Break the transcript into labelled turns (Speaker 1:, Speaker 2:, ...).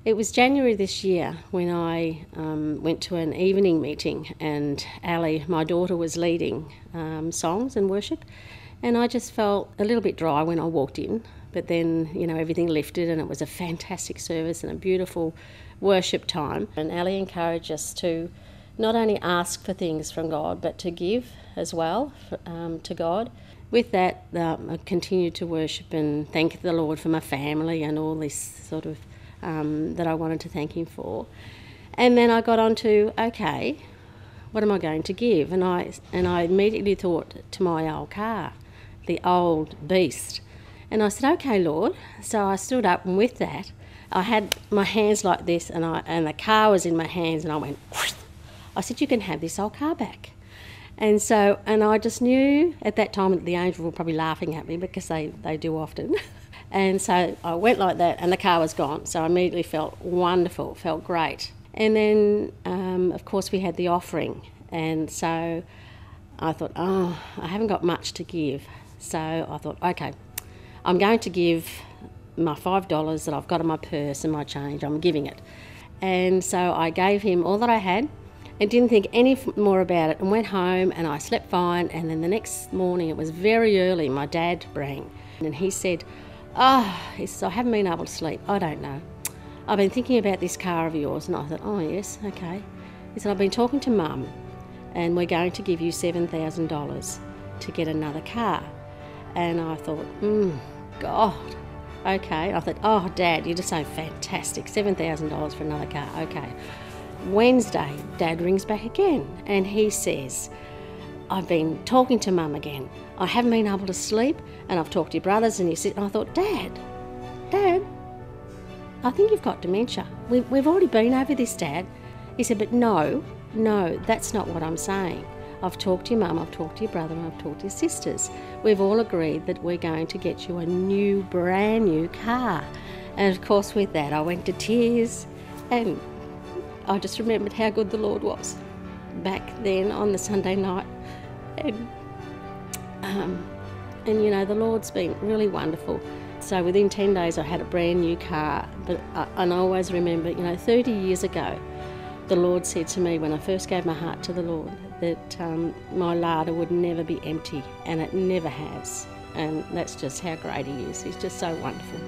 Speaker 1: It was January this year when I went to an evening meeting, and Ali, my daughter, was leading songs and worship, and I just felt a little bit dry when I walked in, but then, everything lifted and it was a fantastic service and a beautiful worship time. And Ali encouraged us to not only ask for things from God, but to give as well to God. With that, I continued to worship and thank the Lord for my family and all this sort of that I wanted to thank Him for. And then I got on to, okay, what am I going to give? And I immediately thought to my old car, the old beast. And I said, okay, Lord. So I stood up, and with that, I had my hands like this, and the car was in my hands, and I went, whoosh. I said, you can have this old car back. And I just knew at that time that the angels were probably laughing at me, because they do often. And so I went like that, and the car was gone. So I immediately felt wonderful, felt great. And then, of course, we had the offering. And so I thought, I haven't got much to give. So I thought, okay, I'm going to give my $5 that I've got in my purse and my change. I'm giving it. And so I gave him all that I had and didn't think any more about it, and went home, and I slept fine. And then the next morning, it was very early, my dad rang, and he said, he says, I haven't been able to sleep. I don't know. I've been thinking about this car of yours. And I thought, oh, yes, okay. He said, I've been talking to Mum, and we're going to give you $7,000 to get another car. And I thought, God, okay. I thought, oh, Dad, you're just so fantastic. $7,000 for another car, okay. Wednesday, Dad rings back again, and he says, I've been talking to Mum again. I haven't been able to sleep, and I've talked to your brothers, and I thought, Dad, I think you've got dementia. We've already been over this, Dad. He said, but no, that's not what I'm saying. I've talked to your mum, I've talked to your brother, and I've talked to your sisters. We've all agreed that we're going to get you a brand new car. And of course, with that, I went to tears, and I just remembered how good the Lord was back then on the Sunday night. And the Lord's been really wonderful. So within 10 days I had a brand new car. And I always remember, 30 years ago, the Lord said to me when I first gave my heart to the Lord that my larder would never be empty, and it never has. And that's just how great He is. He's just so wonderful.